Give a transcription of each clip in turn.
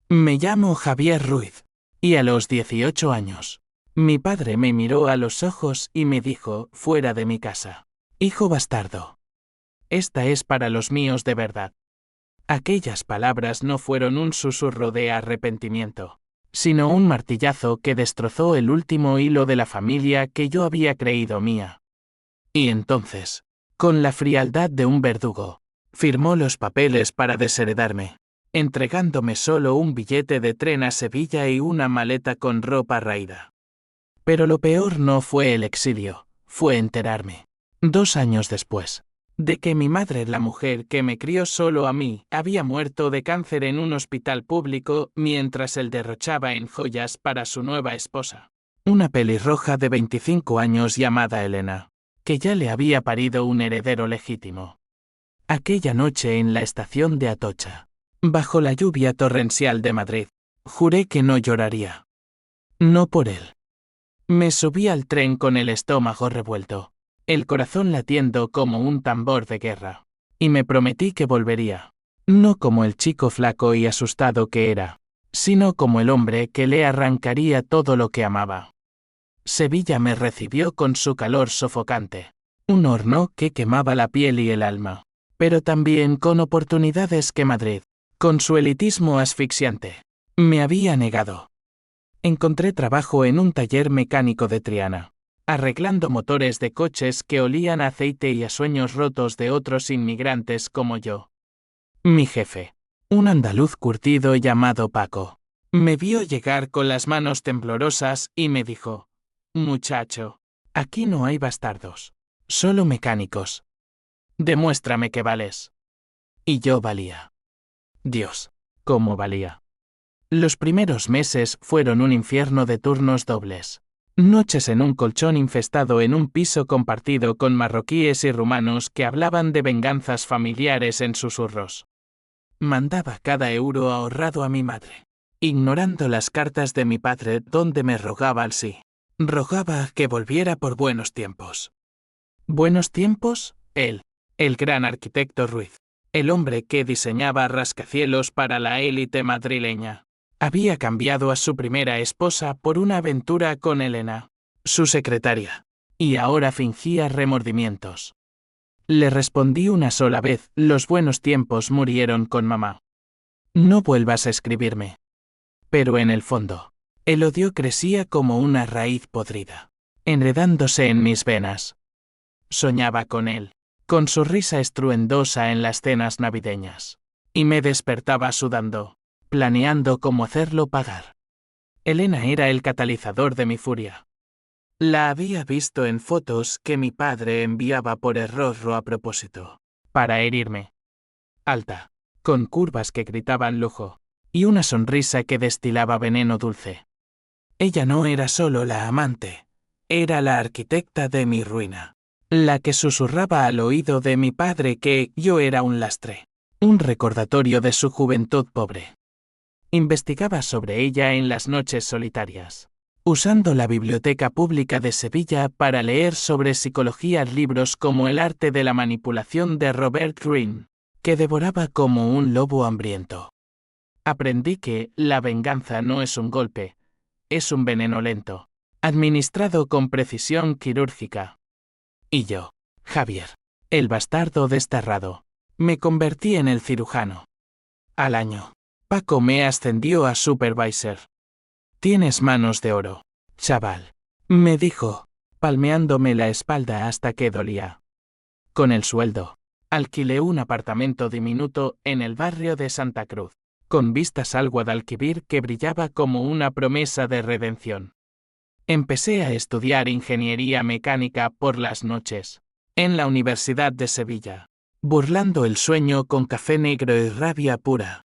Me llamo Javier Ruiz. Y a los 18 años. Mi padre me miró a los ojos y me dijo, fuera de mi casa. Hijo bastardo. Esta es para los míos de verdad. Aquellas palabras no fueron un susurro de arrepentimiento, sino un martillazo que destrozó el último hilo de la familia que yo había creído mía. Y entonces, con la frialdad de un verdugo, firmó los papeles para desheredarme, entregándome solo un billete de tren a Sevilla y una maleta con ropa raída. Pero lo peor no fue el exilio, fue enterarme, 2 años después, de que mi madre, la mujer que me crió solo a mí, había muerto de cáncer en un hospital público mientras él derrochaba en joyas para su nueva esposa, una pelirroja de 25 años llamada Elena, que ya le había parido un heredero legítimo. Aquella noche en la estación de Atocha, bajo la lluvia torrencial de Madrid, juré que no lloraría. No por él. Me subí al tren con el estómago revuelto, el corazón latiendo como un tambor de guerra, y me prometí que volvería, no como el chico flaco y asustado que era, sino como el hombre que le arrancaría todo lo que amaba. Sevilla me recibió con su calor sofocante, un horno que quemaba la piel y el alma, pero también con oportunidades que Madrid, con su elitismo asfixiante, me había negado. Encontré trabajo en un taller mecánico de Triana, arreglando motores de coches que olían a aceite y a sueños rotos de otros inmigrantes como yo. Mi jefe, un andaluz curtido llamado Paco, me vio llegar con las manos temblorosas y me dijo, muchacho, aquí no hay bastardos, solo mecánicos. Demuéstrame que vales. Y yo valía. Dios, cómo valía. Los primeros meses fueron un infierno de turnos dobles. Noches en un colchón infestado en un piso compartido con marroquíes y rumanos que hablaban de venganzas familiares en susurros. Mandaba cada euro ahorrado a mi madre, ignorando las cartas de mi padre donde me rogaba al sí. Rogaba que volviera por buenos tiempos. ¿Buenos tiempos? Él, el gran arquitecto Ruiz, el hombre que diseñaba rascacielos para la élite madrileña. Había cambiado a su primera esposa por una aventura con Elena, su secretaria, y ahora fingía remordimientos. Le respondí una sola vez, los buenos tiempos murieron con mamá. No vuelvas a escribirme. Pero en el fondo, el odio crecía como una raíz podrida, enredándose en mis venas. Soñaba con él, con su risa estruendosa en las cenas navideñas, y me despertaba sudando, planeando cómo hacerlo pagar. Elena era el catalizador de mi furia. La había visto en fotos que mi padre enviaba por error o a propósito, para herirme. Alta, con curvas que gritaban lujo, y una sonrisa que destilaba veneno dulce. Ella no era solo la amante, era la arquitecta de mi ruina, la que susurraba al oído de mi padre que yo era un lastre, un recordatorio de su juventud pobre. Investigaba sobre ella en las noches solitarias, usando la Biblioteca Pública de Sevilla para leer sobre psicología libros como El arte de la manipulación de Robert Greene, que devoraba como un lobo hambriento. Aprendí que la venganza no es un golpe, es un veneno lento, administrado con precisión quirúrgica. Y yo, Javier, el bastardo desterrado, me convertí en el cirujano. Al año, Paco me ascendió a supervisor. Tienes manos de oro, chaval, me dijo, palmeándome la espalda hasta que dolía. Con el sueldo, alquilé un apartamento diminuto en el barrio de Santa Cruz, con vistas al Guadalquivir que brillaba como una promesa de redención. Empecé a estudiar ingeniería mecánica por las noches, en la Universidad de Sevilla, burlando el sueño con café negro y rabia pura.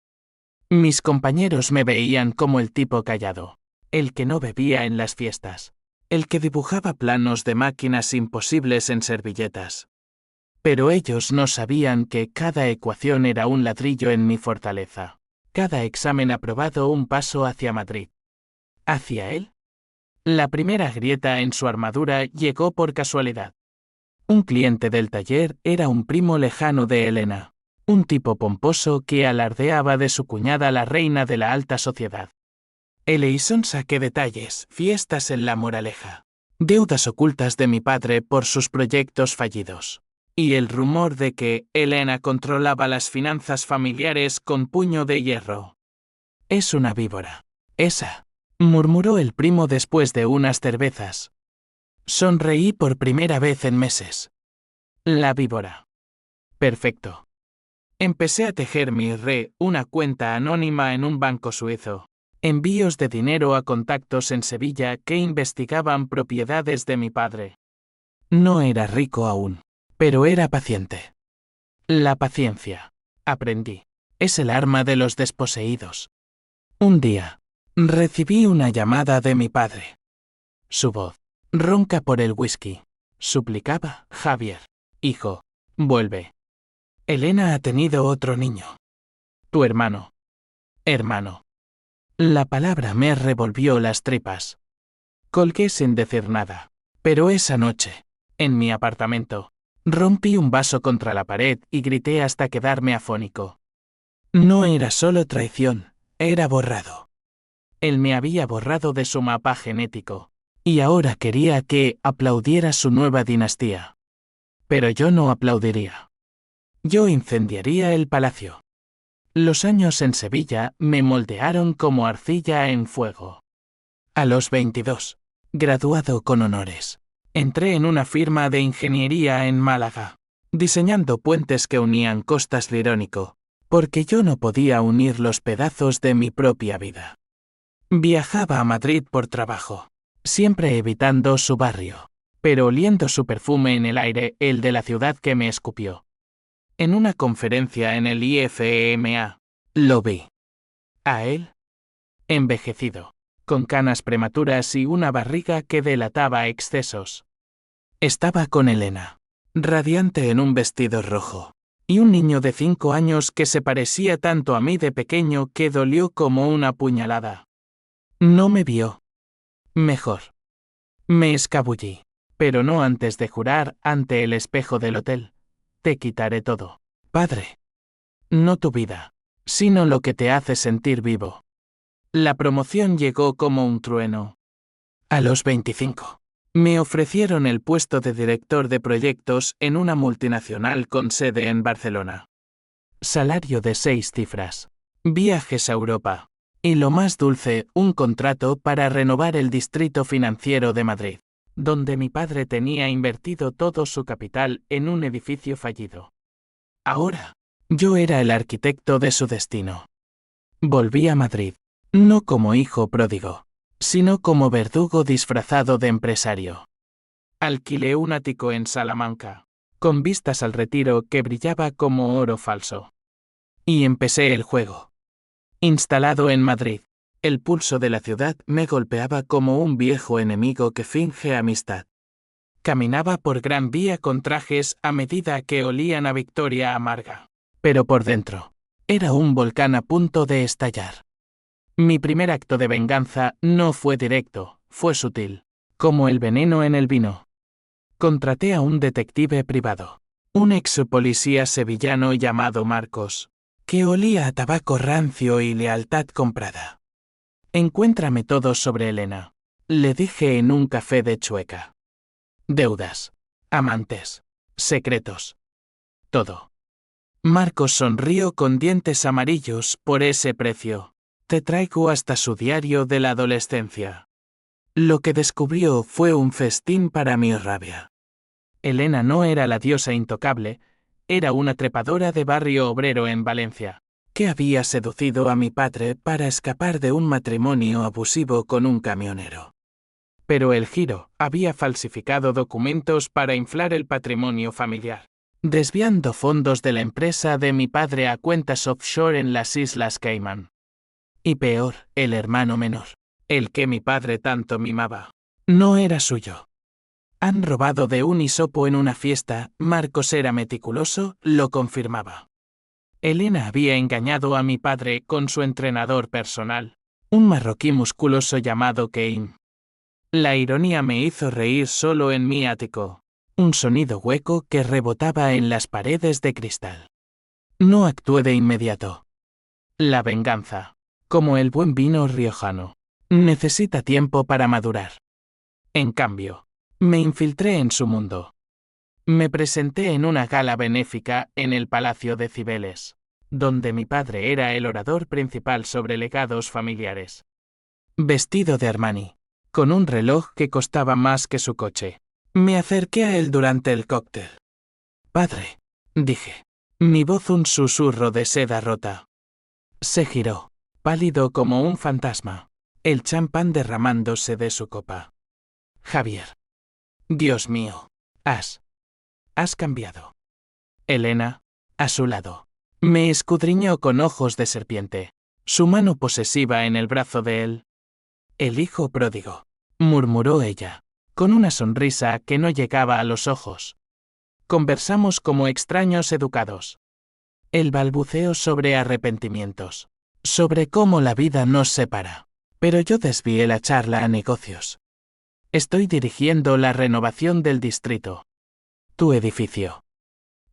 Mis compañeros me veían como el tipo callado, el que no bebía en las fiestas, el que dibujaba planos de máquinas imposibles en servilletas. Pero ellos no sabían que cada ecuación era un ladrillo en mi fortaleza, cada examen aprobado un paso hacia Madrid. ¿Hacia él? La primera grieta en su armadura llegó por casualidad. Un cliente del taller era un primo lejano de Elena, Un tipo pomposo que alardeaba de su cuñada la reina de la alta sociedad. Eleison saqué detalles, fiestas en La Moraleja, deudas ocultas de mi padre por sus proyectos fallidos, y el rumor de que Elena controlaba las finanzas familiares con puño de hierro. Es una víbora. Esa, murmuró el primo después de unas cervezas. Sonreí por primera vez en meses. La víbora. Perfecto. Empecé a tejer una cuenta anónima en un banco suizo. Envíos de dinero a contactos en Sevilla que investigaban propiedades de mi padre. No era rico aún, pero era paciente. La paciencia, aprendí, es el arma de los desposeídos. Un día, recibí una llamada de mi padre. Su voz, ronca por el whisky, suplicaba: Javier, hijo, vuelve. Elena ha tenido otro niño. Tu hermano. Hermano. La palabra me revolvió las tripas. Colgué sin decir nada. Pero esa noche, en mi apartamento, rompí un vaso contra la pared y grité hasta quedarme afónico. No era solo traición, era borrado. Él me había borrado de su mapa genético, y ahora quería que aplaudiera su nueva dinastía. Pero yo no aplaudiría. Yo incendiaría el palacio. Los años en Sevilla me moldearon como arcilla en fuego. A los 22, graduado con honores, entré en una firma de ingeniería en Málaga, diseñando puentes que unían costas Lirónico, porque yo no podía unir los pedazos de mi propia vida. Viajaba a Madrid por trabajo, siempre evitando su barrio, pero oliendo su perfume en el aire, el de la ciudad que me escupió. En una conferencia en el IFEMA, lo vi. A él, envejecido, con canas prematuras y una barriga que delataba excesos. Estaba con Elena, radiante en un vestido rojo, y un niño de 5 años que se parecía tanto a mí de pequeño que dolió como una puñalada. No me vio. Mejor. Me escabullí, pero no antes de jurar ante el espejo del hotel: te quitaré todo, padre. No tu vida, sino lo que te hace sentir vivo. La promoción llegó como un trueno. A los 25, me ofrecieron el puesto de director de proyectos en una multinacional con sede en Barcelona. Salario de 6 cifras. Viajes a Europa. Y lo más dulce, un contrato para renovar el distrito financiero de Madrid, donde mi padre tenía invertido todo su capital en un edificio fallido. Ahora, yo era el arquitecto de su destino. Volví a Madrid, no como hijo pródigo, sino como verdugo disfrazado de empresario. Alquilé un ático en Salamanca, con vistas al Retiro que brillaba como oro falso. Y empecé el juego. Instalado en Madrid, el pulso de la ciudad me golpeaba como un viejo enemigo que finge amistad. Caminaba por Gran Vía con trajes a medida que olían a victoria amarga. Pero por dentro, era un volcán a punto de estallar. Mi primer acto de venganza no fue directo, fue sutil, como el veneno en el vino. Contraté a un detective privado, un ex policía sevillano llamado Marcos, que olía a tabaco rancio y lealtad comprada. Encuéntrame todo sobre Elena, le dije en un café de Chueca. Deudas, amantes, secretos. Todo. Marcos sonrió con dientes amarillos. Por ese precio, te traigo hasta su diario de la adolescencia. Lo que descubrió fue un festín para mi rabia. Elena no era la diosa intocable, era una trepadora de barrio obrero en Valencia, que había seducido a mi padre para escapar de un matrimonio abusivo con un camionero. Pero el Giro había falsificado documentos para inflar el patrimonio familiar, desviando fondos de la empresa de mi padre a cuentas offshore en las Islas Caimán. Y peor, el hermano menor, el que mi padre tanto mimaba, no era suyo. Han robado de un hisopo en una fiesta. Marcos era meticuloso, lo confirmaba. Elena había engañado a mi padre con su entrenador personal, un marroquí musculoso llamado Keim. La ironía me hizo reír solo en mi ático, un sonido hueco que rebotaba en las paredes de cristal. No actué de inmediato. La venganza, como el buen vino riojano, necesita tiempo para madurar. En cambio, me infiltré en su mundo. Me presenté en una gala benéfica en el Palacio de Cibeles, donde mi padre era el orador principal sobre legados familiares. Vestido de Armani, con un reloj que costaba más que su coche, me acerqué a él durante el cóctel. Padre, dije, mi voz un susurro de seda rota. Se giró, pálido como un fantasma, el champán derramándose de su copa. Javier. Dios mío, has cambiado. Elena, a su lado, me escudriñó con ojos de serpiente, su mano posesiva en el brazo de él. El hijo pródigo, murmuró ella, con una sonrisa que no llegaba a los ojos. Conversamos como extraños educados. El balbuceo sobre arrepentimientos, sobre cómo la vida nos separa. Pero yo desvié la charla a negocios. Estoy dirigiendo la renovación del distrito. Tu edificio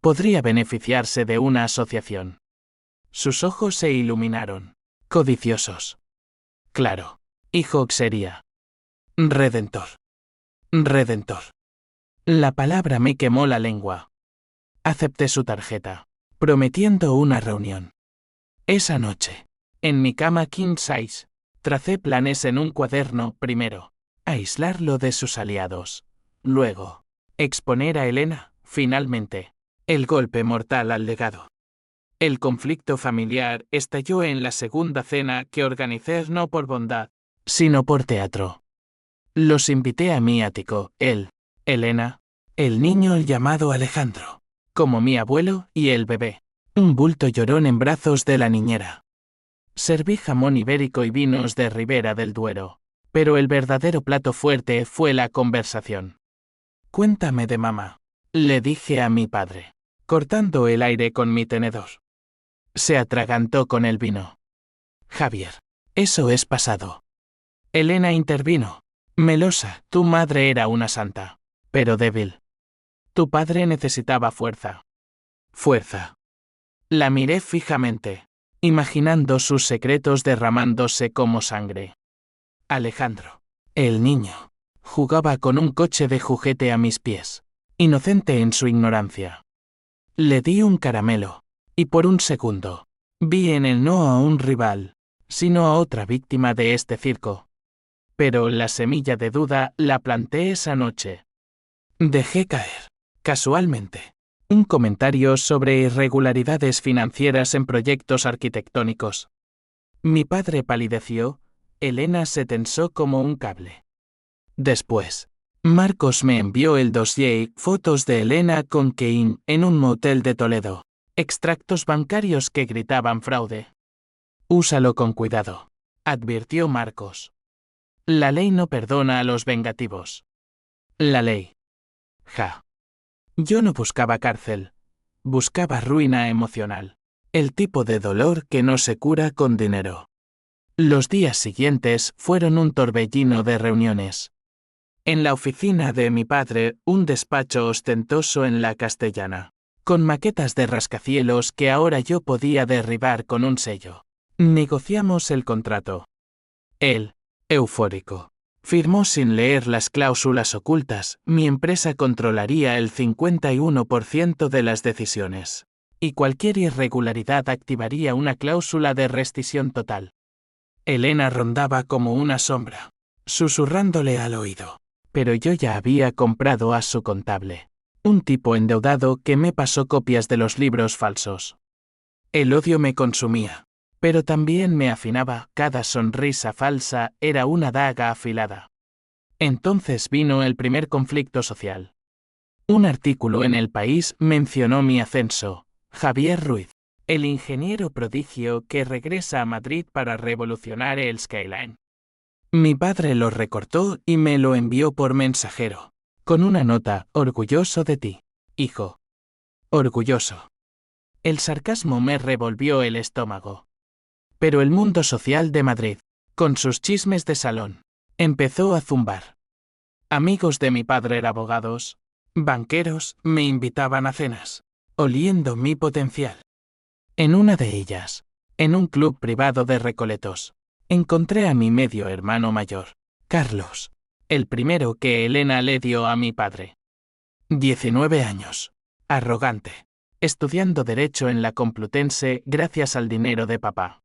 podría beneficiarse de una asociación. Sus ojos se iluminaron, codiciosos. Claro, hijo sería. Redentor. Redentor. La palabra me quemó la lengua. Acepté su tarjeta, prometiendo una reunión. Esa noche, en mi cama king size, tracé planes en un cuaderno. Primero, aislarlo de sus aliados. Luego, exponer a Elena, finalmente, el golpe mortal al legado. El conflicto familiar estalló en la segunda cena que organicé no por bondad, sino por teatro. Los invité a mi ático, él, Elena, el niño llamado Alejandro, como mi abuelo y el bebé, un bulto llorón en brazos de la niñera. Serví jamón ibérico y vinos de Ribera del Duero, pero el verdadero plato fuerte fue la conversación. Cuéntame de mamá, le dije a mi padre, cortando el aire con mi tenedor. Se atragantó con el vino. Javier, eso es pasado. Elena intervino. Melosa, tu madre era una santa, pero débil. Tu padre necesitaba fuerza. Fuerza. La miré fijamente, imaginando sus secretos derramándose como sangre. Alejandro, el niño, jugaba con un coche de juguete a mis pies, inocente en su ignorancia. Le di un caramelo, y por un segundo, vi en él no a un rival, sino a otra víctima de este circo. Pero la semilla de duda la planté esa noche. Dejé caer, casualmente, un comentario sobre irregularidades financieras en proyectos arquitectónicos. Mi padre palideció, Elena se tensó como un cable. Después, Marcos me envió el dossier y fotos de Elena con Kein en un motel de Toledo, extractos bancarios que gritaban fraude. Úsalo con cuidado, advirtió Marcos. La ley no perdona a los vengativos. La ley. Ja. Yo no buscaba cárcel. Buscaba ruina emocional. El tipo de dolor que no se cura con dinero. Los días siguientes fueron un torbellino de reuniones. En la oficina de mi padre, un despacho ostentoso en la Castellana, con maquetas de rascacielos que ahora yo podía derribar con un sello. Negociamos el contrato. Él, eufórico, firmó sin leer las cláusulas ocultas. Mi empresa controlaría el 51% de las decisiones. Y cualquier irregularidad activaría una cláusula de rescisión total. Elena rondaba como una sombra, susurrándole al oído. Pero yo ya había comprado a su contable, un tipo endeudado que me pasó copias de los libros falsos. El odio me consumía, pero también me afinaba. Cada sonrisa falsa era una daga afilada. Entonces vino el primer conflicto social. Un artículo en El País mencionó mi ascenso. Javier Ruiz, el ingeniero prodigio que regresa a Madrid para revolucionar el Skyline. Mi padre lo recortó y me lo envió por mensajero, con una nota: orgulloso de ti, hijo. Orgulloso. El sarcasmo me revolvió el estómago. Pero el mundo social de Madrid, con sus chismes de salón, empezó a zumbar. Amigos de mi padre abogados, banqueros, me invitaban a cenas, oliendo mi potencial. En una de ellas, en un club privado de Recoletos, encontré a mi medio hermano mayor, Carlos, el primero que Elena le dio a mi padre. 19 años, arrogante, estudiando Derecho en la Complutense gracias al dinero de papá.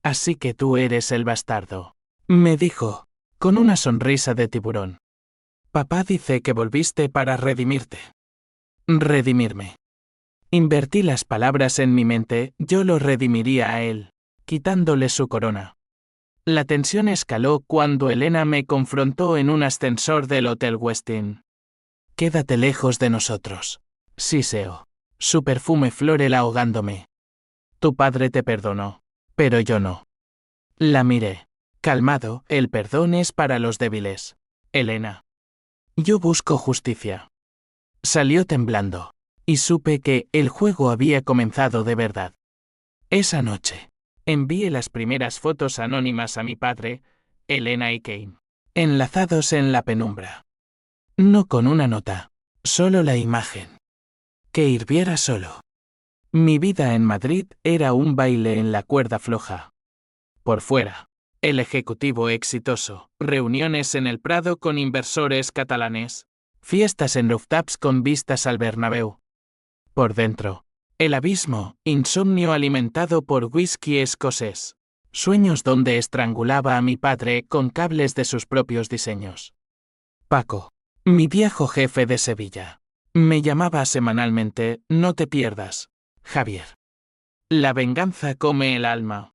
Así que tú eres el bastardo, me dijo, con una sonrisa de tiburón. Papá dice que volviste para redimirte. Redimirme. Invertí las palabras en mi mente, yo lo redimiría a él, quitándole su corona. La tensión escaló cuando Elena me confrontó en un ascensor del Hotel Westin. Quédate lejos de nosotros. Siseo. Su perfume florel ahogándome. Tu padre te perdonó, pero yo no. La miré. Calmado, el perdón es para los débiles. Elena. Yo busco justicia. Salió temblando, y supe que el juego había comenzado de verdad. Esa noche, envié las primeras fotos anónimas a mi padre, Elena y Kane, enlazados en la penumbra. No con una nota, solo la imagen. Que hirviera solo. Mi vida en Madrid era un baile en la cuerda floja. Por fuera, el ejecutivo exitoso, reuniones en el Prado con inversores catalanes, fiestas en rooftops con vistas al Bernabéu. Por dentro, el abismo, insomnio alimentado por whisky escocés, sueños donde estrangulaba a mi padre con cables de sus propios diseños. Paco, mi viejo jefe de Sevilla, me llamaba semanalmente, no te pierdas, Javier. La venganza come el alma.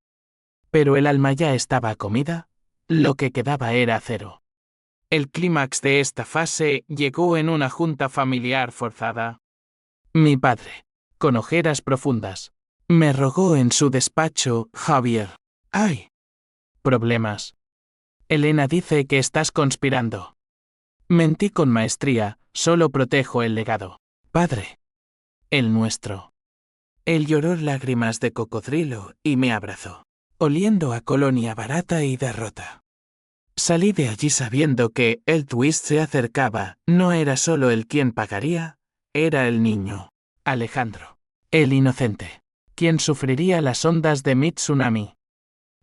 Pero el alma ya estaba comida, lo que quedaba era cero. El clímax de esta fase llegó en una junta familiar forzada. Mi padre, con ojeras profundas, me rogó en su despacho, Javier. ¡Ay! Problemas. Elena dice que estás conspirando. Mentí con maestría, solo protejo el legado. Padre. El nuestro. Él lloró lágrimas de cocodrilo y me abrazó, oliendo a colonia barata y derrota. Salí de allí sabiendo que el twist se acercaba, no era solo el quien pagaría, era el niño, Alejandro, el inocente, quien sufriría las ondas de mi tsunami.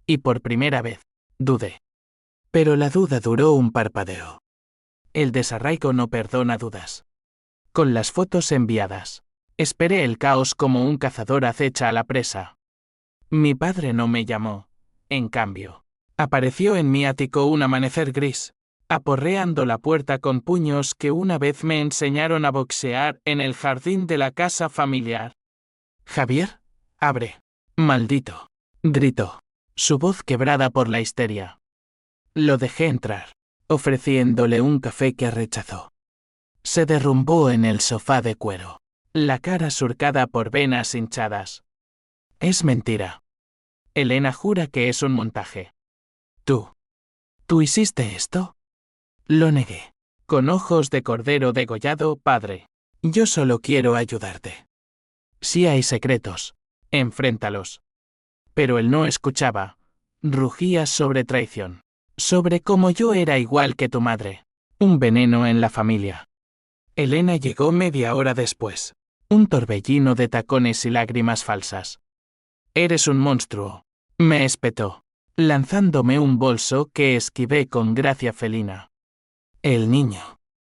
Y por primera vez, dudé. Pero la duda duró un parpadeo. El desarraigo no perdona dudas. Con las fotos enviadas, esperé el caos como un cazador acecha a la presa. Mi padre no me llamó, en cambio. Apareció en mi ático un amanecer gris, aporreando la puerta con puños que una vez me enseñaron a boxear en el jardín de la casa familiar. Javier, abre. Maldito. Gritó, su voz quebrada por la histeria. Lo dejé entrar, ofreciéndole un café que rechazó. Se derrumbó en el sofá de cuero, la cara surcada por venas hinchadas. Es mentira. Elena jura que es un montaje. ¿Tú hiciste esto? Lo negué. Con ojos de cordero degollado, padre. Yo solo quiero ayudarte. Si hay secretos, enfréntalos. Pero él no escuchaba. Rugía sobre traición. Sobre cómo yo era igual que tu madre. Un veneno en la familia. Elena llegó media hora después. Un torbellino de tacones y lágrimas falsas. Eres un monstruo. Me espetó, lanzándome un bolso que esquivé con gracia felina. El niño,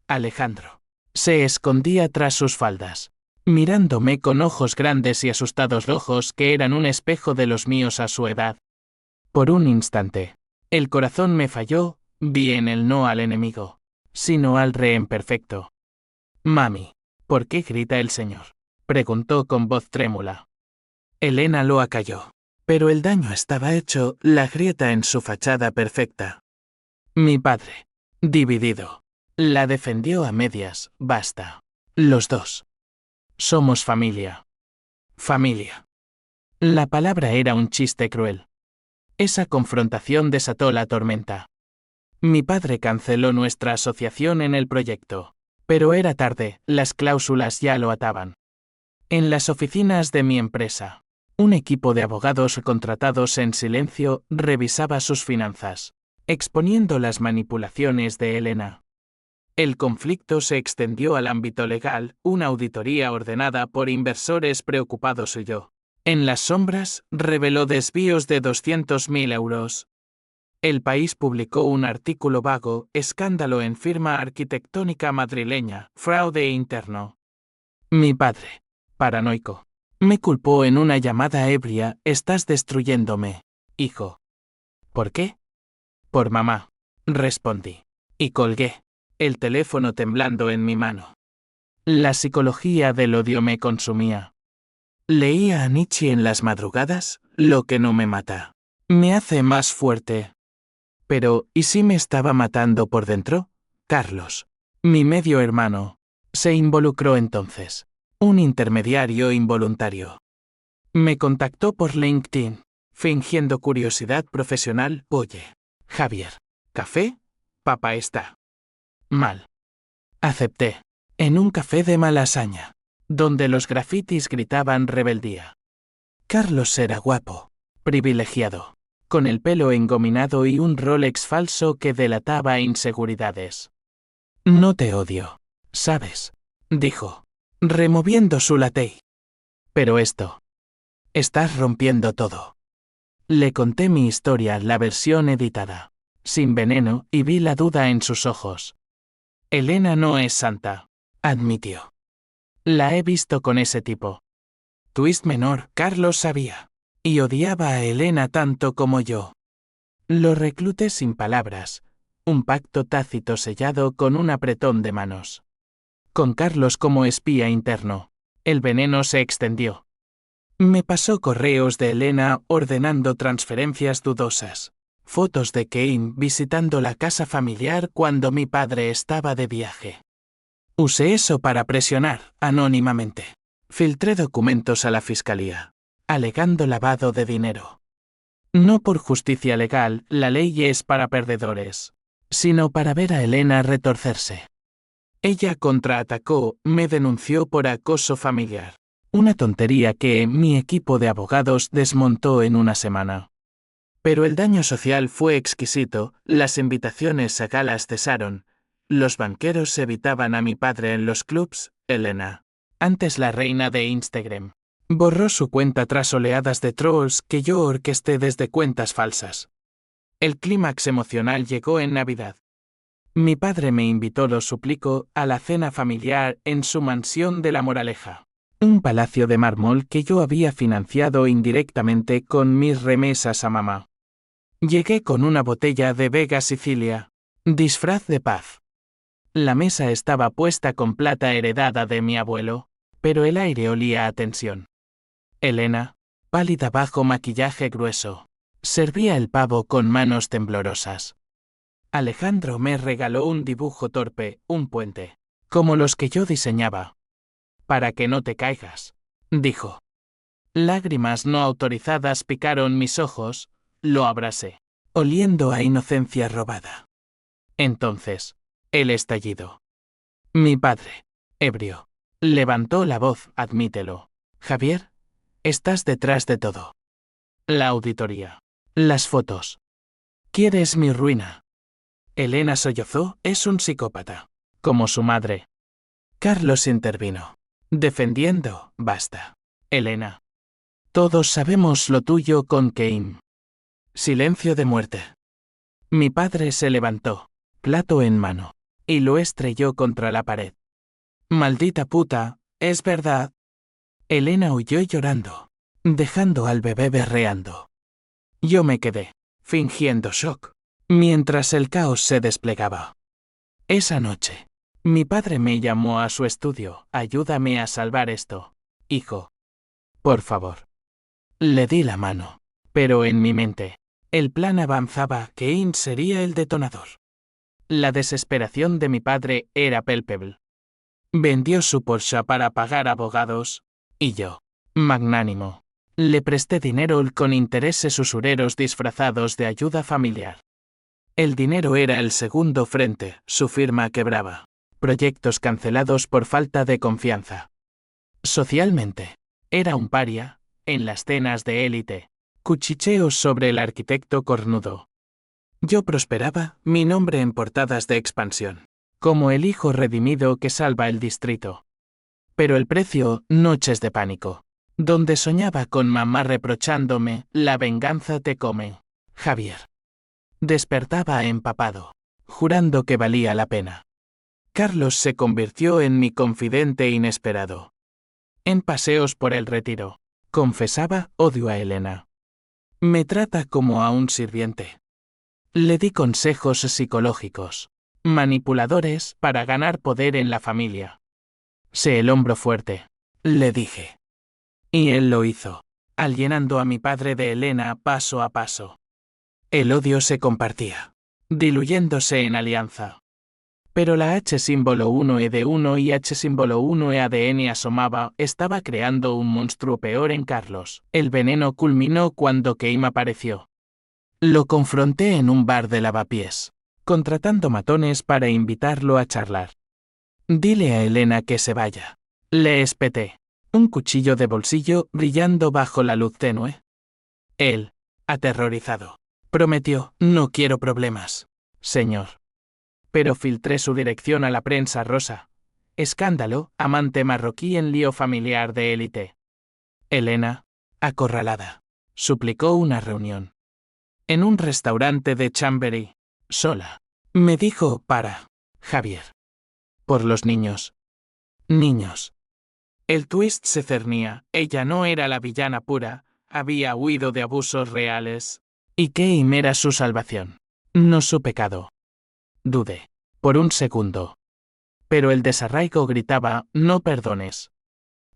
Alejandro, se escondía tras sus faldas, mirándome con ojos grandes y asustados rojos que eran un espejo de los míos a su edad. Por un instante, el corazón me falló, vi en él no al enemigo, sino al rehén perfecto. Mami, ¿por qué grita el señor?, preguntó con voz trémula. Elena lo acalló. Pero el daño estaba hecho, la grieta en su fachada perfecta. Mi padre, dividido, la defendió a medias, basta. Los dos. Somos familia. Familia. La palabra era un chiste cruel. Esa confrontación desató la tormenta. Mi padre canceló nuestra asociación en el proyecto. Pero era tarde, las cláusulas ya lo ataban. En las oficinas de mi empresa, un equipo de abogados contratados en silencio revisaba sus finanzas, exponiendo las manipulaciones de Elena. El conflicto se extendió al ámbito legal, una auditoría ordenada por inversores preocupados y yo, En las sombras, reveló desvíos de 200.000 euros. El País publicó un artículo vago, escándalo en firma arquitectónica madrileña, fraude interno. Mi padre, paranoico, me culpó en una llamada ebria: estás destruyéndome, hijo. ¿Por qué? Por mamá, respondí. Y colgué, el teléfono temblando en mi mano. La psicología del odio me consumía. Leía a Nietzsche en las madrugadas: lo que no me mata me hace más fuerte. Pero, ¿y si me estaba matando por dentro? Carlos, mi medio hermano, se involucró entonces. Un intermediario involuntario. Me contactó por LinkedIn, fingiendo curiosidad profesional. Oye, Javier, ¿café? Papá está mal. Acepté. En un café de Malasaña, donde los grafitis gritaban rebeldía. Carlos era guapo, privilegiado, con el pelo engominado y un Rolex falso que delataba inseguridades. No te odio, ¿sabes? Dijo, removiendo su latte. Pero esto. Estás rompiendo todo. Le conté mi historia, la versión editada, sin veneno, y vi la duda en sus ojos. Elena no es santa, admitió. La he visto con ese tipo. Twist menor, Carlos sabía. Y odiaba a Elena tanto como yo. Lo recluté sin palabras, un pacto tácito sellado con un apretón de manos. Con Carlos como espía interno, el veneno se extendió. Me pasó correos de Elena ordenando transferencias dudosas, fotos de Kane visitando la casa familiar cuando mi padre estaba de viaje. Usé eso para presionar, anónimamente. Filtré documentos a la fiscalía, alegando lavado de dinero. No por justicia legal, la ley es para perdedores, sino para ver a Elena retorcerse. Ella contraatacó, me denunció por acoso familiar. Una tontería que mi equipo de abogados desmontó en una semana. Pero el daño social fue exquisito, las invitaciones a galas cesaron, los banqueros evitaban a mi padre en los clubs. Elena, antes la reina de Instagram, borró su cuenta tras oleadas de trolls que yo orquesté desde cuentas falsas. El clímax emocional llegó en Navidad. Mi padre me invitó, lo suplico, a la cena familiar en su mansión de La Moraleja. Un palacio de mármol que yo había financiado indirectamente con mis remesas a mamá. Llegué con una botella de Vega Sicilia, disfraz de paz. La mesa estaba puesta con plata heredada de mi abuelo, pero el aire olía a tensión. Elena, pálida bajo maquillaje grueso, servía el pavo con manos temblorosas. Alejandro me regaló un dibujo torpe, un puente, como los que yo diseñaba. Para que no te caigas, dijo. Lágrimas no autorizadas picaron mis ojos, lo abracé, oliendo a inocencia robada. Entonces, el estallido. Mi padre, ebrio, levantó la voz: admítelo, Javier, estás detrás de todo. La auditoría, las fotos. ¿Quieres mi ruina? Elena sollozó: es un psicópata, como su madre. Carlos intervino, defendiendo: basta, Elena. Todos sabemos lo tuyo con Kane. Silencio de muerte. Mi padre se levantó, plato en mano, y lo estrelló contra la pared. Maldita puta, es verdad. Elena huyó llorando, dejando al bebé berreando. Yo me quedé, fingiendo shock, mientras el caos se desplegaba. Esa noche, mi padre me llamó a su estudio: ayúdame a salvar esto, hijo. Por favor. Le di la mano, pero en mi mente, el plan avanzaba: Kane sería el detonador. La desesperación de mi padre era palpable. Vendió su Porsche para pagar abogados, y yo, magnánimo, le presté dinero con intereses usureros disfrazados de ayuda familiar. El dinero era el segundo frente, su firma quebraba, proyectos cancelados por falta de confianza. Socialmente, era un paria, en las cenas de élite, cuchicheos sobre el arquitecto cornudo. Yo prosperaba, mi nombre en portadas de expansión, como el hijo redimido que salva el distrito. Pero el precio: noches de pánico, donde soñaba con mamá reprochándome, la venganza te come. Javier. Despertaba empapado, jurando que valía la pena. Carlos se convirtió en mi confidente inesperado. En paseos por el Retiro, confesaba, odio a Elena. Me trata como a un sirviente. Le di consejos psicológicos, manipuladores para ganar poder en la familia. Sé el hombro fuerte, le dije. Y él lo hizo, alienando a mi padre de Elena paso a paso. El odio se compartía, diluyéndose en alianza. Pero la H símbolo 1E de 1 y H símbolo 1E ADN asomaba, estaba creando un monstruo peor en Carlos. El veneno culminó cuando Keim apareció. Lo confronté en un bar de lavapiés, contratando matones para invitarlo a charlar. Dile a Elena que se vaya. Le espeté. Un cuchillo de bolsillo brillando bajo la luz tenue. Él, aterrorizado, prometió, no quiero problemas, señor. Pero filtré su dirección a la prensa rosa. Escándalo, amante marroquí en lío familiar de élite. Elena, acorralada, suplicó una reunión. En un restaurante de Chambery, sola. Me dijo, para, Javier. Por los niños. Niños. El twist se cernía, ella no era la villana pura, había huido de abusos reales. Y Keim era su salvación. No su pecado. Dudé. Por un segundo. Pero el desarraigo gritaba, no perdones.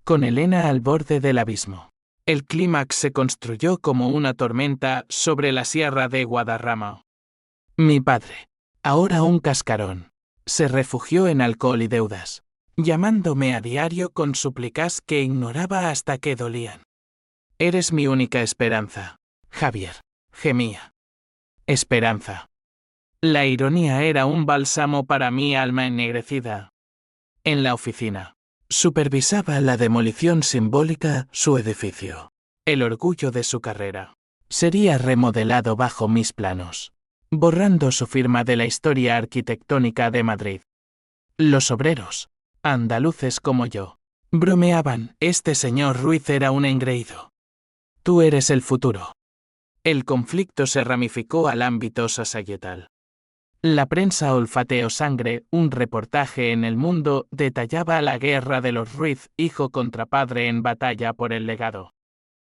Con Elena al borde del abismo. El clímax se construyó como una tormenta sobre la sierra de Guadarrama. Mi padre, ahora un cascarón, se refugió en alcohol y deudas, llamándome a diario con súplicas que ignoraba hasta que dolían. Eres mi única esperanza, Javier, gemía. Esperanza. La ironía era un bálsamo para mi alma ennegrecida. En la oficina, supervisaba la demolición simbólica, su edificio. El orgullo de su carrera. Sería remodelado bajo mis planos, borrando su firma de la historia arquitectónica de Madrid. Los obreros, andaluces como yo, bromeaban, este señor Ruiz era un engreído. Tú eres el futuro. El conflicto se ramificó al ámbito sacerdotal. La prensa olfateó sangre, un reportaje en El Mundo detallaba la guerra de los Ruiz, hijo contra padre en batalla por el legado.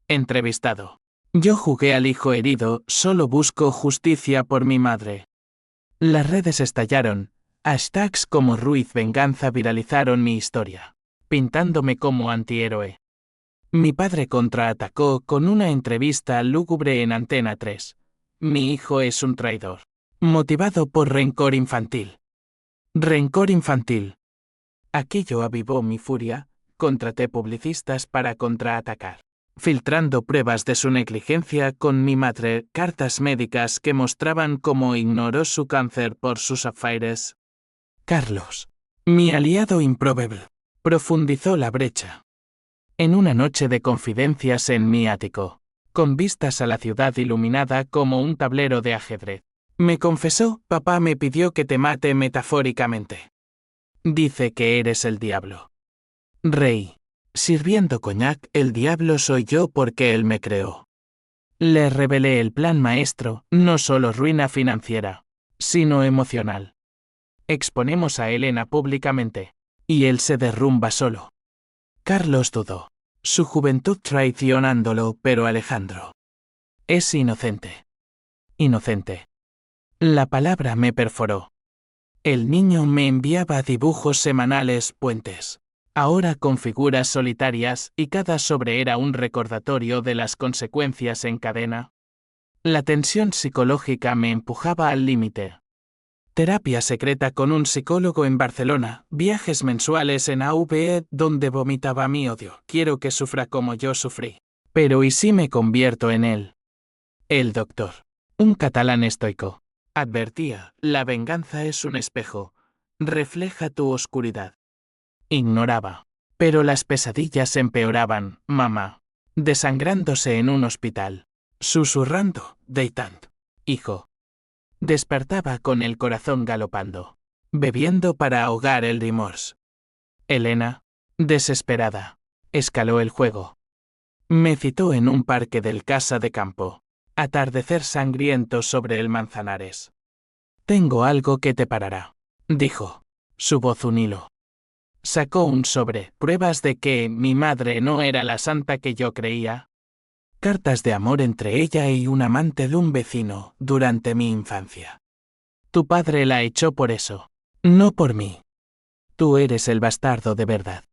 Entrevistado. Yo jugué al hijo herido, solo busco justicia por mi madre. Las redes estallaron, hashtags como Ruiz Venganza viralizaron mi historia, pintándome como antihéroe. Mi padre contraatacó con una entrevista lúgubre en Antena 3. Mi hijo es un traidor. Motivado por rencor infantil. Rencor infantil. Aquello avivó mi furia, contraté publicistas para contraatacar, filtrando pruebas de su negligencia con mi madre, cartas médicas que mostraban cómo ignoró su cáncer por sus afaires. Carlos, mi aliado improbable, profundizó la brecha. En una noche de confidencias en mi ático, con vistas a la ciudad iluminada como un tablero de ajedrez. Me confesó, papá me pidió que te mate metafóricamente. Dice que eres el diablo. Rey. Sirviendo coñac, el diablo soy yo porque él me creó. Le revelé el plan maestro, no solo ruina financiera, sino emocional. Exponemos a Elena públicamente, y él se derrumba solo. Carlos dudó, su juventud traicionándolo, pero Alejandro es inocente. Inocente. La palabra me perforó. El niño me enviaba dibujos semanales, puentes, ahora con figuras solitarias, y cada sobre era un recordatorio de las consecuencias en cadena. La tensión psicológica me empujaba al límite. Terapia secreta con un psicólogo en Barcelona, viajes mensuales en AVE donde vomitaba mi odio. Quiero que sufra como yo sufrí. Pero ¿y si me convierto en él? El doctor, un catalán estoico, advertía, la venganza es un espejo, refleja tu oscuridad. Ignoraba. Pero las pesadillas empeoraban, mamá, desangrándose en un hospital, susurrando, deitant, hijo. Despertaba con el corazón galopando, bebiendo para ahogar el remorso. Elena, desesperada, escaló el juego. Me citó en un parque del Casa de Campo. Atardecer sangriento sobre el Manzanares. Tengo algo que te parará, dijo. Su voz un hilo. Sacó un sobre, pruebas de que mi madre no era la santa que yo creía. Cartas de amor entre ella y un amante de un vecino durante mi infancia. Tu padre la echó por eso, no por mí. Tú eres el bastardo de verdad.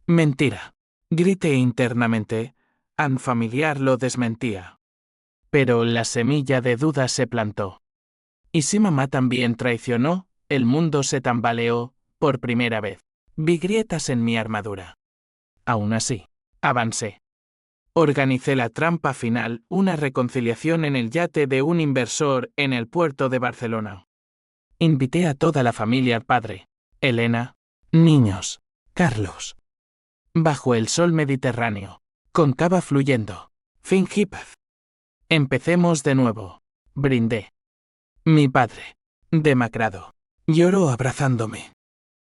Mentira. Grité internamente. An familiar lo desmentía. Pero la semilla de duda se plantó. ¿Y si mamá también traicionó? El mundo se tambaleó, por primera vez. Vi grietas en mi armadura. Aún así, avancé. Organicé la trampa final, una reconciliación en el yate de un inversor en el puerto de Barcelona. Invité a toda la familia al padre, Elena, niños, Carlos. Bajo el sol mediterráneo, con cava fluyendo. Fingí paz. Empecemos de nuevo. Brindé. Mi padre, demacrado, lloró abrazándome.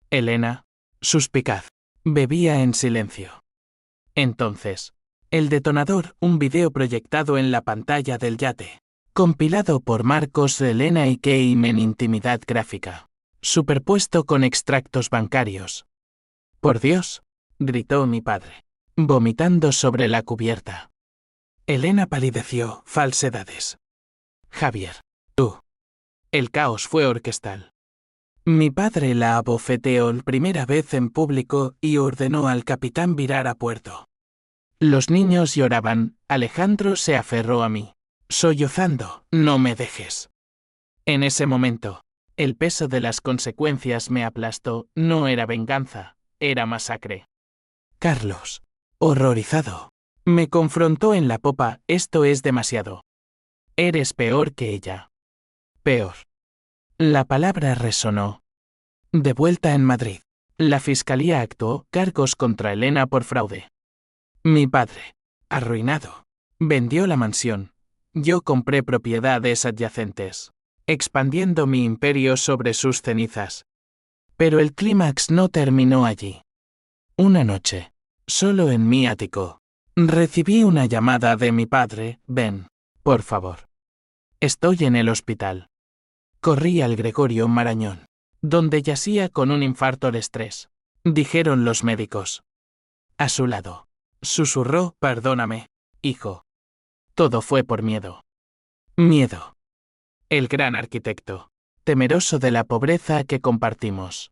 Elena, suspicaz, bebía en silencio. Entonces, el detonador, un video proyectado en la pantalla del yate, compilado por Marcos, Elena y Keim en intimidad gráfica, superpuesto con extractos bancarios. Por Dios, gritó mi padre, vomitando sobre la cubierta. Elena palideció, falsedades. Javier, tú. El caos fue orquestal. Mi padre la abofeteó primera vez en público y ordenó al capitán virar a puerto. Los niños lloraban, Alejandro se aferró a mí, sollozando, no me dejes. En ese momento, el peso de las consecuencias me aplastó, no era venganza, era masacre. Carlos, horrorizado, me confrontó en la popa, esto es demasiado. Eres peor que ella. Peor. La palabra resonó. De vuelta en Madrid, la fiscalía actuó cargos contra Elena por fraude. Mi padre, arruinado, vendió la mansión. Yo compré propiedades adyacentes, expandiendo mi imperio sobre sus cenizas. Pero el clímax no terminó allí. Una noche, solo en mi ático, recibí una llamada de mi padre, ven, por favor. Estoy en el hospital. Corrí al Gregorio Marañón, donde yacía con un infarto de estrés, dijeron los médicos. A su lado, susurró, perdóname, hijo. Todo fue por miedo. Miedo. El gran arquitecto, temeroso de la pobreza que compartimos.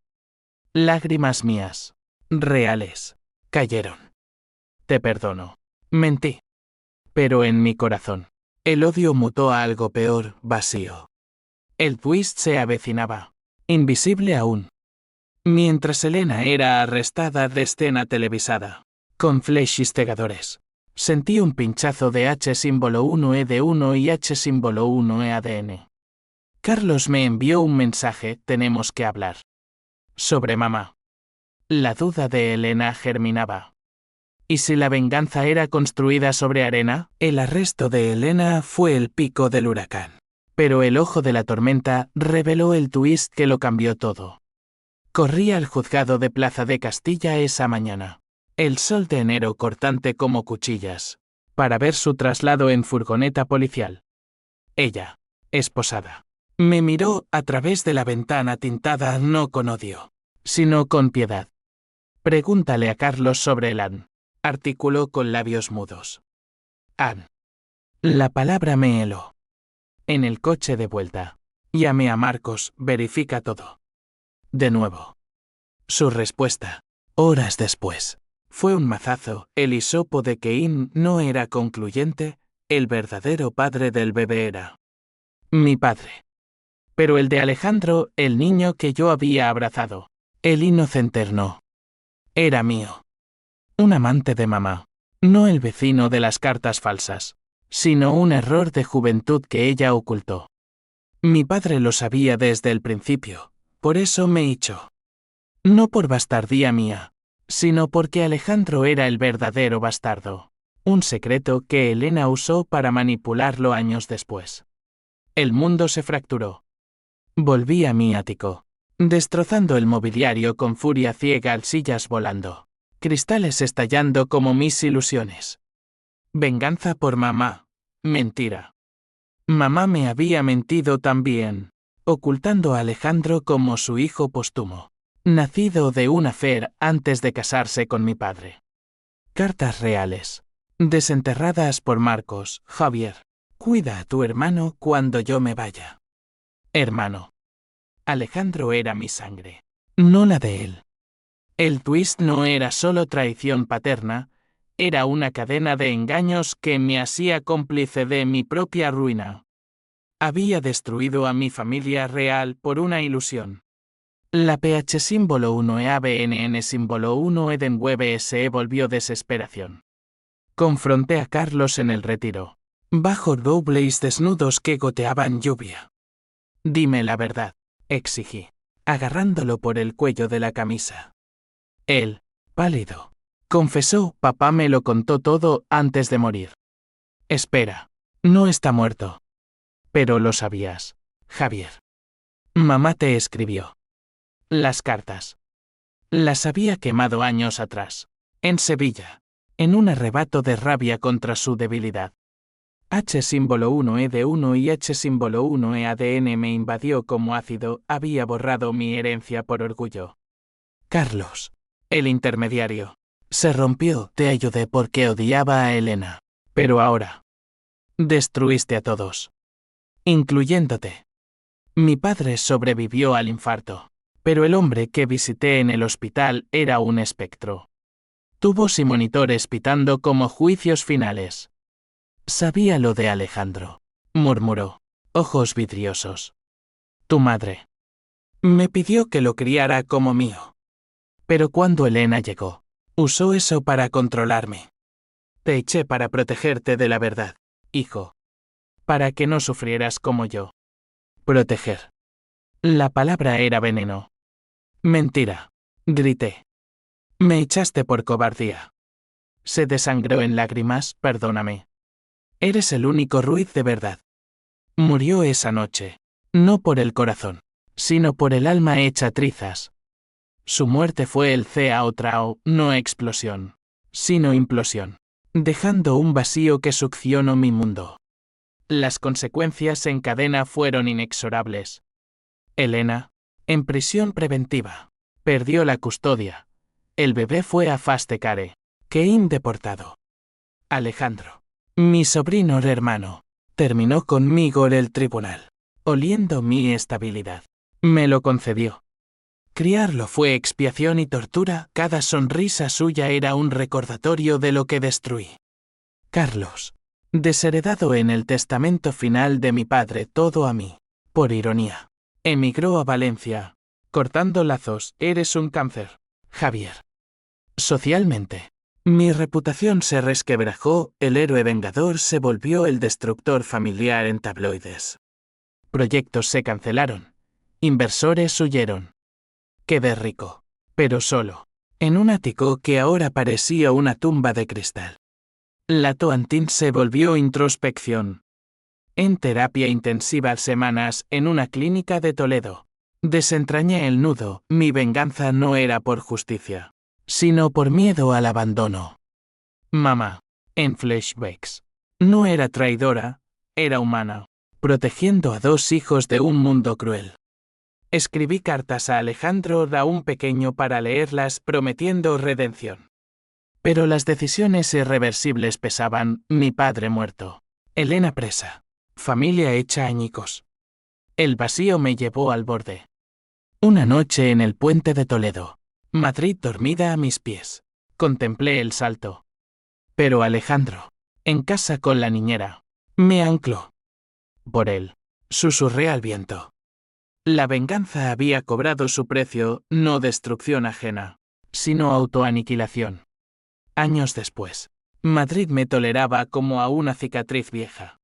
Lágrimas mías, reales, cayeron. Te perdono. Mentí. Pero en mi corazón, el odio mutó a algo peor, vacío. El twist se avecinaba, invisible aún. Mientras Elena era arrestada de escena televisada, con flashes cegadores, sentí un pinchazo de H símbolo 1E1 y H símbolo 1E ADN. Carlos me envió un mensaje, tenemos que hablar. Sobre mamá. La duda de Elena germinaba. ¿Y si la venganza era construida sobre arena? El arresto de Elena fue el pico del huracán. Pero el ojo de la tormenta reveló el twist que lo cambió todo. Corrí al juzgado de Plaza de Castilla esa mañana. El sol de enero cortante como cuchillas, para ver su traslado en furgoneta policial. Ella, esposada, me miró a través de la ventana tintada no con odio, sino con piedad. Pregúntale a Carlos sobre el Ann, articuló con labios mudos. Ann. La palabra me heló. En el coche de vuelta, llamé a Marcos, verifica todo. De nuevo. Su respuesta, horas después, fue un mazazo. El hisopo de Keim no era concluyente, el verdadero padre del bebé era mi padre. Pero el de Alejandro, el niño que yo había abrazado, el inocente no. Era mío. Un amante de mamá, no el vecino de las cartas falsas, sino un error de juventud que ella ocultó. Mi padre lo sabía desde el principio, por eso me echó. No por bastardía mía, sino porque Alejandro era el verdadero bastardo. Un secreto que Elena usó para manipularlo años después. El mundo se fracturó. Volví a mi ático, destrozando el mobiliario con furia ciega, sillas volando, cristales estallando como mis ilusiones. Venganza por mamá. Mentira. Mamá me había mentido también, ocultando a Alejandro como su hijo póstumo, nacido de una fer antes de casarse con mi padre. Cartas reales. Desenterradas por Marcos, Javier. Cuida a tu hermano cuando yo me vaya. Hermano. Alejandro era mi sangre, no la de él. El twist no era solo traición paterna, era una cadena de engaños que me hacía cómplice de mi propia ruina. Había destruido a mi familia real por una ilusión. La PH símbolo 1 e ABNN símbolo 1 Edenweb se volvió desesperación. Confronté a Carlos en el retiro, bajo dobles desnudos que goteaban lluvia. Dime la verdad, exigí, agarrándolo por el cuello de la camisa. Él, pálido, confesó, papá me lo contó todo antes de morir. Espera, no está muerto. Pero lo sabías, Javier. Mamá te escribió. Las cartas. Las había quemado años atrás, en Sevilla, en un arrebato de rabia contra su debilidad. H símbolo 1 ED1 y H símbolo 1 EADN me invadió como ácido, había borrado mi herencia por orgullo. Carlos, el intermediario, se rompió, te ayudé porque odiaba a Elena, pero ahora destruiste a todos, incluyéndote. Mi padre sobrevivió al infarto, pero el hombre que visité en el hospital era un espectro. Tubos y monitores pitando como juicios finales. Sabía lo de Alejandro, murmuró, ojos vidriosos. Tu madre me pidió que lo criara como mío. Pero cuando Elena llegó, usó eso para controlarme. Te eché para protegerte de la verdad, hijo. Para que no sufrieras como yo. Proteger. La palabra era veneno. Mentira. Grité. Me echaste por cobardía. Se desangró en lágrimas, perdóname. Eres el único Ruiz de verdad. Murió esa noche. No por el corazón, sino por el alma hecha trizas. Su muerte fue el CAO, no explosión, sino implosión, dejando un vacío que succionó mi mundo. Las consecuencias en cadena fueron inexorables. Elena, en prisión preventiva, perdió la custodia. El bebé fue a Fastecare, Keim deportado. Alejandro, mi sobrino hermano, terminó conmigo en el tribunal, oliendo mi estabilidad. Me lo concedió. Criarlo fue expiación y tortura, cada sonrisa suya era un recordatorio de lo que destruí. Carlos, desheredado en el testamento final de mi padre todo a mí, por ironía, emigró a Valencia. Cortando lazos, eres un cáncer, Javier. Socialmente, mi reputación se resquebrajó, el héroe vengador se volvió el destructor familiar en tabloides. Proyectos se cancelaron, inversores huyeron. Quedé rico, pero solo, en un ático que ahora parecía una tumba de cristal. La Toantín se volvió introspección. En terapia intensiva semanas en una clínica de Toledo. Desentrañé el nudo, mi venganza no era por justicia, sino por miedo al abandono. Mamá, en flashbacks, no era traidora, era humana, protegiendo a dos hijos de un mundo cruel. Escribí cartas a Alejandro aún pequeño para leerlas prometiendo redención. Pero las decisiones irreversibles pesaban, mi padre muerto, Elena presa, familia hecha añicos. El vacío me llevó al borde. Una noche en el puente de Toledo, Madrid dormida a mis pies, contemplé el salto. Pero Alejandro, en casa con la niñera, me ancló. Por él, susurré al viento. La venganza había cobrado su precio, no destrucción ajena, sino autoaniquilación. Años después, Madrid me toleraba como a una cicatriz vieja.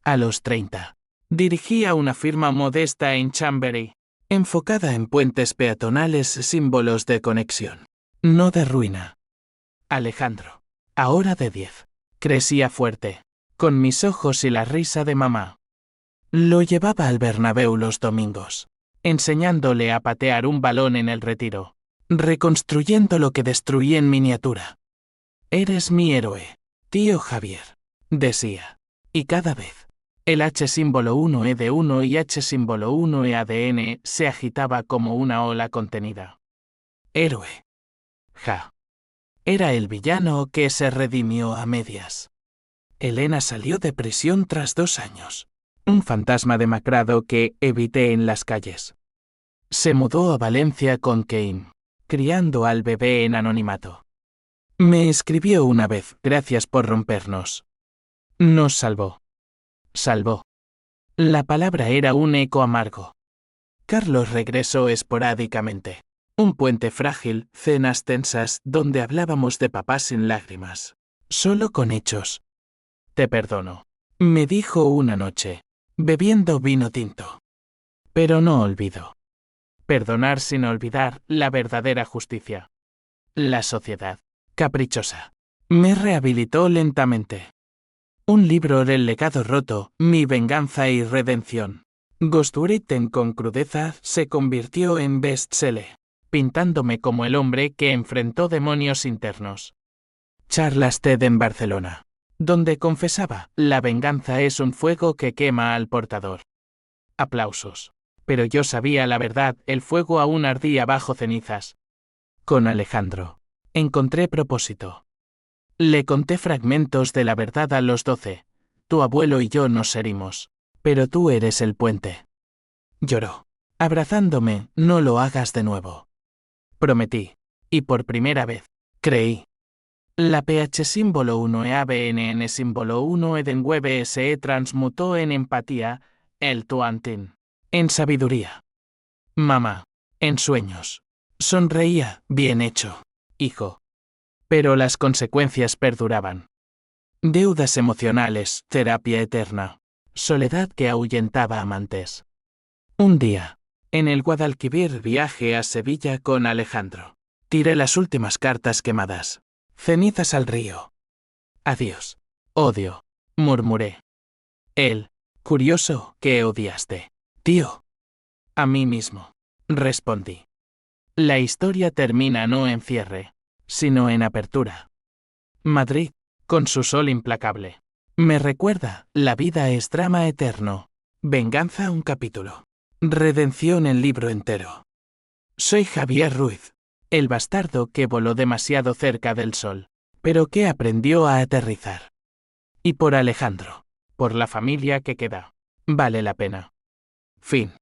A los 30, dirigía una firma modesta en Chambery, enfocada en puentes peatonales, símbolos de conexión, no de ruina. Alejandro, ahora de 10, crecía fuerte, con mis ojos y la risa de mamá. Lo llevaba al Bernabéu los domingos, enseñándole a patear un balón en el Retiro, reconstruyendo lo que destruí en miniatura. Eres mi héroe, Tío Javier, decía. Y cada vez. El H símbolo 1E de 1 y H símbolo 1E ADN se agitaba como una ola contenida. Héroe. Ja. Era el villano que se redimió a medias. Elena salió de prisión tras 2 años. Un fantasma demacrado que evité en las calles. Se mudó a Valencia con Kane, criando al bebé en anonimato. Me escribió una vez, gracias por rompernos. Nos salvó. Salvó. La palabra era un eco amargo. Carlos regresó esporádicamente. Un puente frágil, cenas tensas, donde hablábamos de papá sin lágrimas. Solo con hechos. Te perdono. Me dijo una noche, bebiendo vino tinto. Pero no olvido. Perdonar sin olvidar la verdadera justicia. La sociedad, caprichosa, me rehabilitó lentamente. Un libro del legado roto, mi venganza y redención. Ghostwritten con crudeza se convirtió en bestseller, pintándome como el hombre que enfrentó demonios internos. Charlas TED en Barcelona, donde confesaba, la venganza es un fuego que quema al portador. Aplausos. Pero yo sabía la verdad, el fuego aún ardía bajo cenizas. Con Alejandro. Encontré propósito. Le conté fragmentos de la verdad a los 12. Tu abuelo y yo nos herimos. Pero tú eres el puente. Lloró. Abrazándome, no lo hagas de nuevo. Prometí. Y por primera vez, creí. La PH símbolo 1 e ABNN símbolo 1 Edenweb se transmutó en empatía, el Tuantin. En sabiduría. Mamá. En sueños. Sonreía, bien hecho, hijo. Pero las consecuencias perduraban. Deudas emocionales, terapia eterna. Soledad que ahuyentaba amantes. Un día, en el Guadalquivir viaje a Sevilla con Alejandro. Tiré las últimas cartas quemadas. Cenizas al río. Adiós. Odio. Murmuré. Él, curioso, ¿qué odiaste? Tío. A mí mismo. Respondí. La historia termina no en cierre, sino en apertura. Madrid, con su sol implacable. Me recuerda, la vida es drama eterno. Venganza un capítulo. Redención el libro entero. Soy Javier Ruiz, el bastardo que voló demasiado cerca del sol, pero que aprendió a aterrizar. Y por Alejandro, por la familia que queda. Vale la pena. Fin.